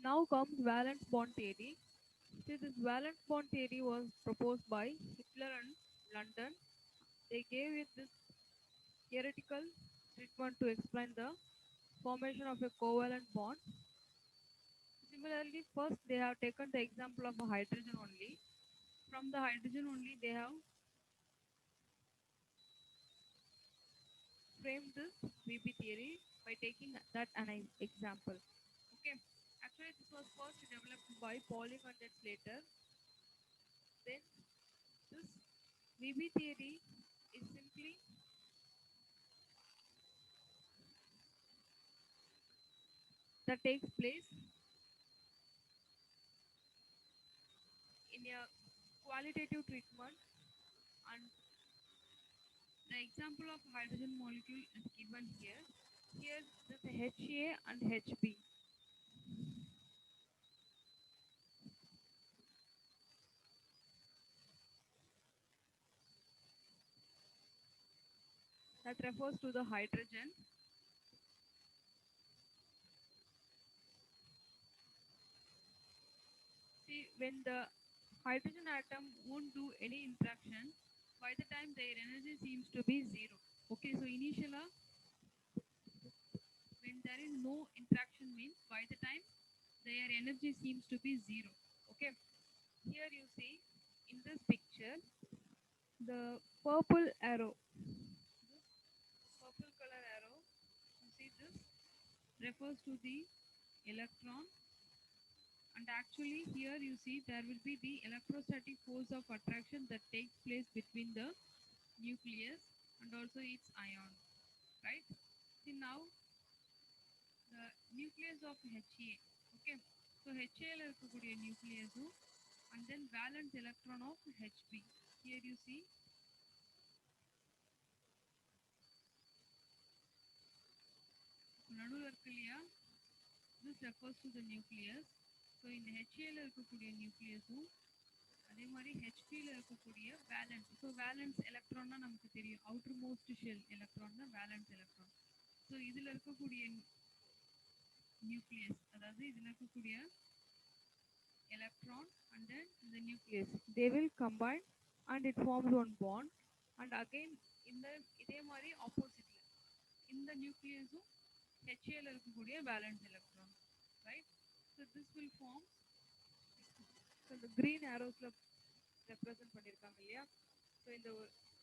Now comes valence bond theory. See, this valence bond theory was proposed by Hitler and London. They gave it this theoretical treatment to explain the formation of a covalent bond. Similarly, first they have taken the example of a hydrogen only. From the hydrogen only, they have framed this VB theory by taking that an example. Okay, actually this was first developed by Pauling and then later. Then this VB theory is simply that takes place in a qualitative treatment, and the example of hydrogen molecule is given here. Here this HA and HB. That refers to the hydrogen. See, when the hydrogen atom won't do any interaction, by the time their energy seems to be zero. Okay, so initially when there is no interaction means by the time their energy seems to be zero. Okay, here you see in this picture the purple arrow, this purple color arrow, you see this refers to the electron, and actually here you see there will be the electrostatic force of attraction that takes place between the nucleus and also its ion, right? See now the nucleus of HA. Okay, so HA ல இருக்கக்கூடிய nucleus and then valence electron of HB. Here you see நடுவுல இருக்கு இல்லையா, this refers to the nucleus. So இந்த HA ல இருக்கக்கூடிய nucleusம் அதே மாதிரி HP ல இருக்கக்கூடிய valence. So valence electron நமக்கு தெரியும், outermost shell electron தான் valence electron. So இதுல இருக்கக்கூடிய nucleus, அதாவது இதுல இருக்கக்கூடிய electron and then the nucleus, they will combine and it forms one bond, and again இந்த இதே மாதிரி opposite இந்த nucleusம் HA ல இருக்கக்கூடிய valence electron, right? So this will form, so the green arrows ல represent பண்ணிருக்காங்க இல்லையா, so இந்த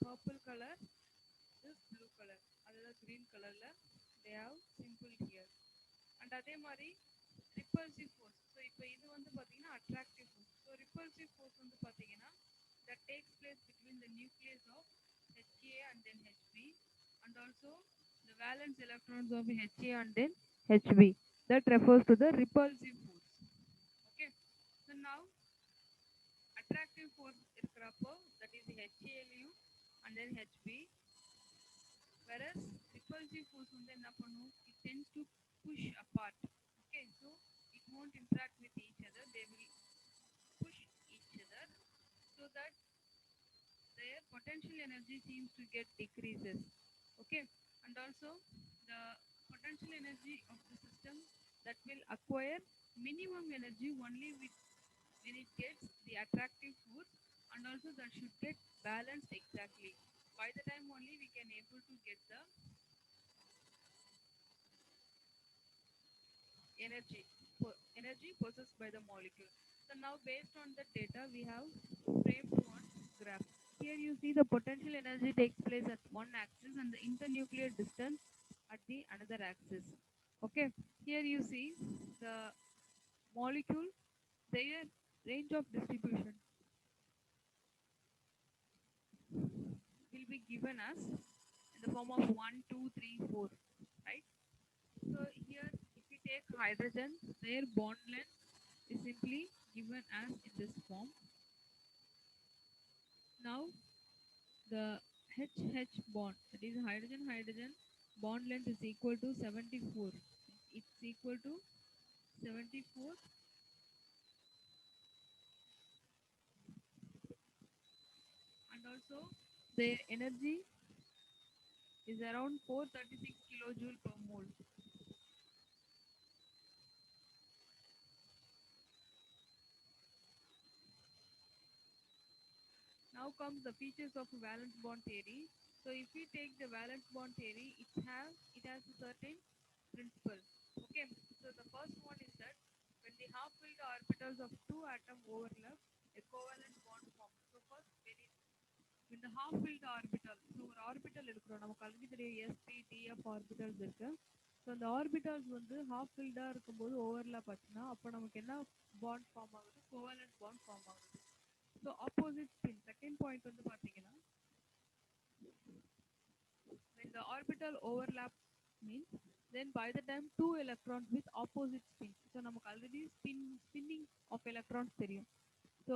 purple color, this blue color, அதுதான் green colorல they have simple here. And அதே மாதிரி repulsive force, so இப்போ இது வந்து பாத்தீங்கன்னா attractive force. So repulsive force வந்து பாத்தீங்கன்னா that takes place between the nucleus of HA and then HB, and also the valence electrons of HA and then HB. That refers to the repulsive force. Okay, so now attractive force இருக்கிறப்போ that is HA லையும் and then HB, whereas repulsive force வந்து என்ன பண்ணும், it tends to push apart. Okay, so it won't interact with each other, they will push each other, so that their potential energy seems to get decreases. Okay, and also the potential energy of the system that will acquire minimum energy only with when it gets the attractive force, and also that should get balanced exactly. By the time only we can able to get the energy possessed by the molecule. So now based on the data we have framed one graph. Here you see the potential energy takes place at one axis and the internuclear distance at the another axis. Okay, here you see the molecule, their range of distribution will be given as in the form of 1, 2, 3, 4, right? So here if we take hydrogen, their bond length is simply given as in this form. Now the HH bond, that is hydrogen hydrogen bond length is equal to 74. It's equal to 74, and also their energy is around 436 kilojoule per mole. Now comes the features of valence bond theory. So if we take the valence bond theory, it has a certain principle. Okay. So the first one is that when the half-filled orbitals of two atoms overlap, a covalent bond forms. So first, when the half-filled orbital, so ஒரு orbital இருக்கிறோம் நமக்கு already தெரியும் sp df orbitals இருக்கு. So அந்த orbitals வந்து half ஃபில்டாக இருக்கும்போது overlap ஆச்சுன்னா அப்போ நமக்கு என்ன பாண்ட் ஃபார்ம் ஆகுது, கோவலன்ட் பாண்ட் ஃபார்ம் ஆகுது. So opposite spin second point வந்து பார்த்தீங்கன்னா when the orbital overlap means then by the time two electrons with opposite spin, so நமக்கு ஆல்ரெடி ஸ்பின்னிங் ஆஃப் எலக்ட்ரான்ஸ் தெரியும். ஸோ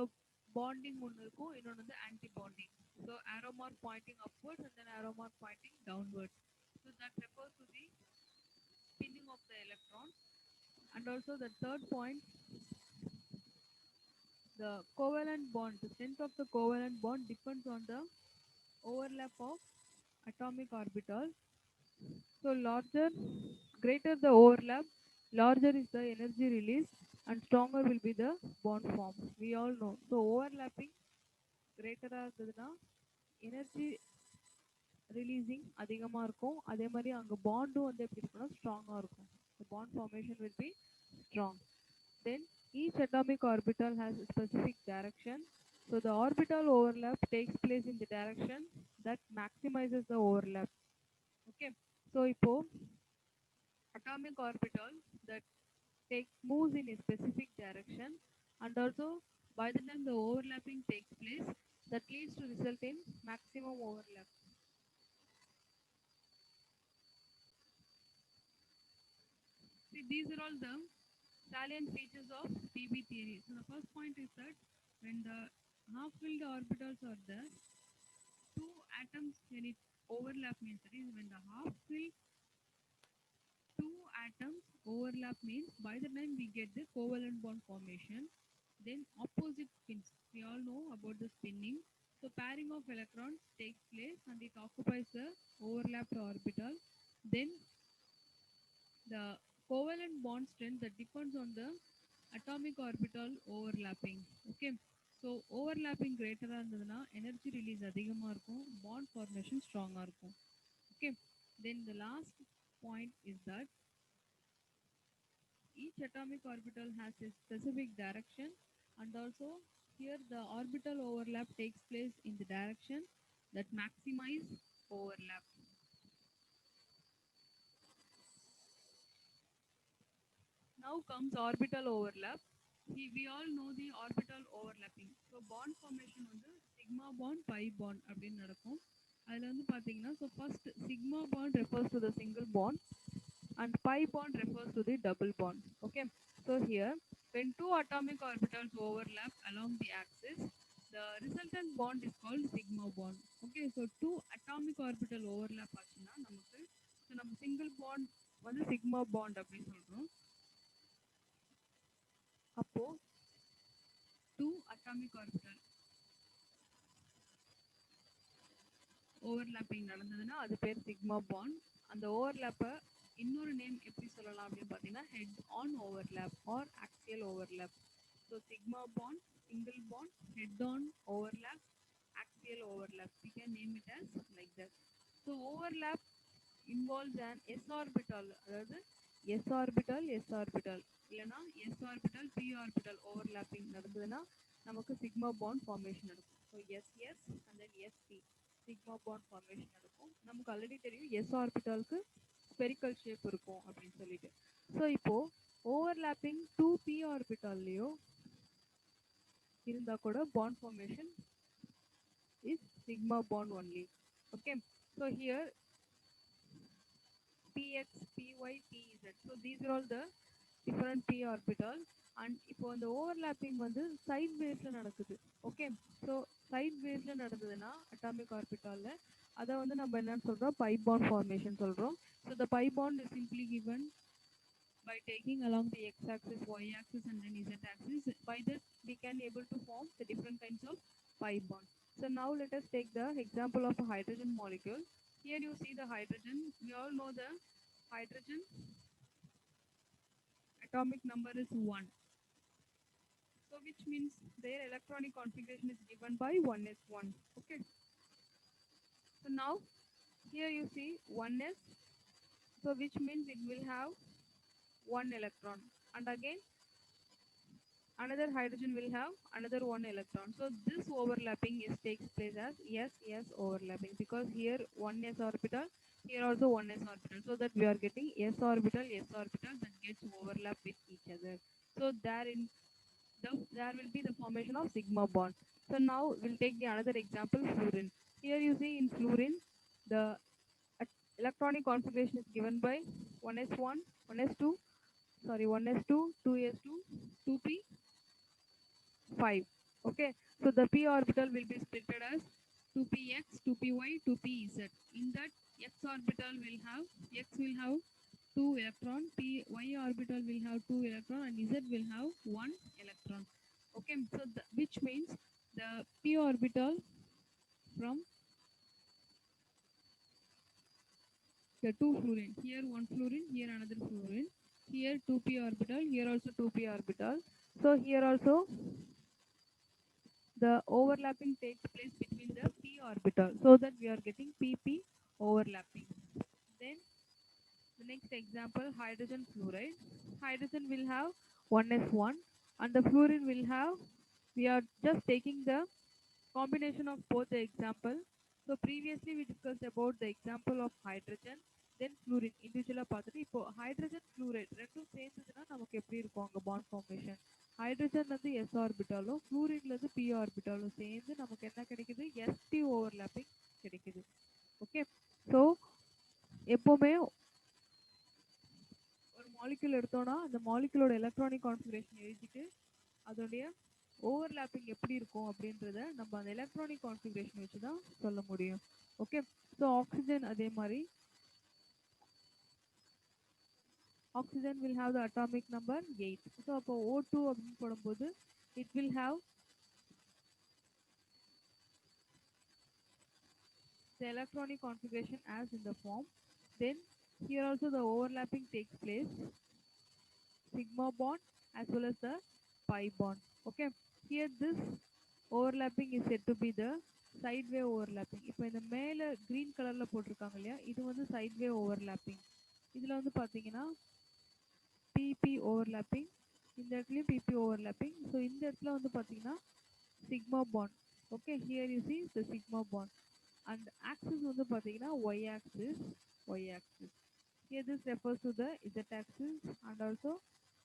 பாண்டிங் ஒன்று இருக்கும், இன்னொன்று வந்து anti bonding. So arrow mark pointing upwards and then arrow mark pointing downwards. So that refers to the spinning of the electrons. And also the third point, the covalent bond, the strength of the covalent bond depends on the overlap of atomic orbitals. So greater the overlap, larger is the energy release and stronger will be the bond form. We all know. So overlapping greater இருந்ததுன்னா energy releasing அதிகமாக இருக்கும். அதே மாதிரி அங்கே பாண்டும் வந்து எப்படி இருக்குன்னா ஸ்ட்ராங்காக இருக்கும். The bond formation will be strong. Then each atomic orbital has a specific direction. So the orbital overlap takes place in the direction that maximizes the overlap. Okay. So இப்போ atomic orbital that moves in a specific direction, and also by the time the overlapping takes place, that leads to result in maximum overlap. See, these are all the salient features of TB theory. So the first point is that when the half-filled orbitals are there, two atoms when it overlap means that is when the half-filled two atoms overlap means by the time we get the covalent bond formation, then opposite spins. We all know about the spinning. So pairing of electrons takes place and it occupies the overlapped orbital. Then the covalent bond strength that depends on the atomic orbital overlapping. Okay. So overlapping greater இருந்ததுன்னா energy release அதிகமாக இருக்கும், bond formation ஸ்ட்ராங்காக இருக்கும். Okay. Then the last point is that each atomic orbital has a specific direction, and also here the orbital overlap takes place in the direction that maximize overlap. Now comes orbital overlap. We all know the orbital overlapping. So bond formation வந்து sigma bond pi bond அப்படின்னு நடக்கும். அதில் வந்து பார்த்தீங்கன்னா so first sigma bond refers to the single bond and pi bond refers to the double bond. Okay. So here when two atomic orbitals overlap along the axis, the resultant bond is called sigma bond. Okay. So two atomic orbital overlap ஆச்சுன்னா நமக்கு so நம்ம single bond வந்து sigma bond அப்படின்னு சொல்றோம். அப்போ two atomic orbital overlapping நடந்ததுன்னா அது பேர் sigma bond. அந்த ஓவர்லாப்பை இன்னொரு நேம் எப்படி சொல்லலாம் அப்படின்னு பார்த்தீங்கன்னா head on overlap or axial overlap. So sigma bond, single bond, head on overlap, axial overlap. We can name it as like that. So overlap involves an s orbital, அதாவது s orbital இல்லைன்னா s orbital p orbital overlapping நடந்ததுன்னா நமக்கு sigma bond formation நடக்கும். So ss and then sp sigma bond formation நடக்கும். நமக்கு already தெரியும் s orbitalக்கு spherical shape இருக்கும் அப்படின்னு சொல்லிட்டு. ஸோ இப்போ ஓவர்லாப்பிங் 2p ஆர்பிட்டால்லையோ இருந்தா கூட bond formation is sigma bond only. Okay. So here px, py, pz. So these are all the different p orbitals. And இப்போ அந்த ஓவர்லாப்பிங் வந்து சைட் பேஸ்ல நடக்குது. ஓகே. ஸோ சைட் பேஸ்ல நடந்ததுன்னா அட்டாமிக் ஆர்பிட்டால்ல அதை வந்து நம்ம என்னன்னு சொல்றோம், பை பாண்ட் ஃபார்மேஷன் சொல்றோம். So the by bond is simply given by taking along the x-axis, y-axis and then z-axis. By this we can able to form the different kinds of pi bonds. So now let us take the example of a hydrogen molecule. Here you see the hydrogen. We all know the hydrogen atomic number is 1. So which means their electronic configuration is given by 1s1. Okay. So now here you see 1s, so which means it will have one electron, and again another hydrogen will have another one electron. So this overlapping is takes place as s overlapping, because here one s orbital, here also one s orbital, so that we are getting s orbital that gets overlap with each other. So there will be the formation of sigma bond. So now we'll take the another example, fluorine. Here you see in fluorine, the electronic configuration is given by 1s1, 1s2, sorry, 1s2, 2s2, 2p, 5. Okay, so the p orbital will be splitted as 2px, 2py, 2pz. In that, x orbital will have, x will have 2 electron, y orbital will have 2 electron, and z will have 1 electron. Okay, so which means the p orbital from the two fluorine, here one fluorine, here another fluorine, here 2p orbital, here also 2p orbital. So here also the overlapping takes place between the p orbital, so that we are getting pp overlapping. Then the next example, hydrogen fluoride. Hydrogen will have 1s1, and the fluorine will have, we are just taking the combination of both the example. So previously we discussed about the example of hydrogen, then fluorine individual பார்த்துட்டு இப்போ hydrogen fluoride ரெண்டும் சேர்ந்ததுன்னா நமக்கு எப்படி இருக்கும் அங்க bond formation. ஹைட்ரஜன்ல இருந்து s ஆர்பிட்டாலும் ஃப்ளூரின்ல இருந்து p ஆர்பிட்டாலும் சேர்ந்து நமக்கு என்ன கிடைக்குது, sp ஓவர்லாப்பிங் கிடைக்குது. ஓகே, ஸோ எப்பவுமே ஒரு மாலிக்யூல் எடுத்தோம்னா அந்த மாலிக்யூலோட எலக்ட்ரானிக் கான்ஃபிகரேஷன் எழுதிட்டு அதோடைய ஓவர்லாப்பிங் எப்படி இருக்கும் அப்படின்றத நம்ம அந்த எலக்ட்ரானிக் கான்ஃபிகரேஷன் வச்சு தான் சொல்ல முடியும். ஓகே, ஸோ ஆக்சிஜன் அதே மாதிரி, oxygen will have the atomic number 8. So அப்போ O2 அப்படின்னு போடும்போது it will have the electronic configuration as in the form. Then here also the overlapping takes place, sigma bond as well as the pi bond. Okay, here this overlapping is said to be the side way overlapping. இப்போ இந்த மேலே green கலர்ல போட்டிருக்காங்க இல்லையா, இது வந்து side way overlapping. இதில் வந்து பார்த்தீங்கன்னா PP overlapping, இந்த இடத்துலையும் PP overlapping. ஸோ இந்த இடத்துல வந்து பார்த்தீங்கன்னா sigma bond. Okay, here you see the sigma bond. And axis வந்து பார்த்தீங்கன்னா y axis. Here this refers to the z axis, and also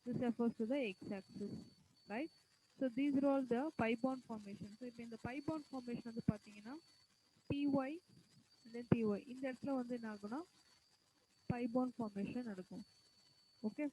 this refers to the x axis, right? So these are all the pi bond formation. So இப்போ இந்த pi bond formation வந்து பார்த்தீங்கன்னா py and then py, இந்த இடத்துல வந்து என்ன ஆகும்னா pi bond formation நடக்கும். Okay,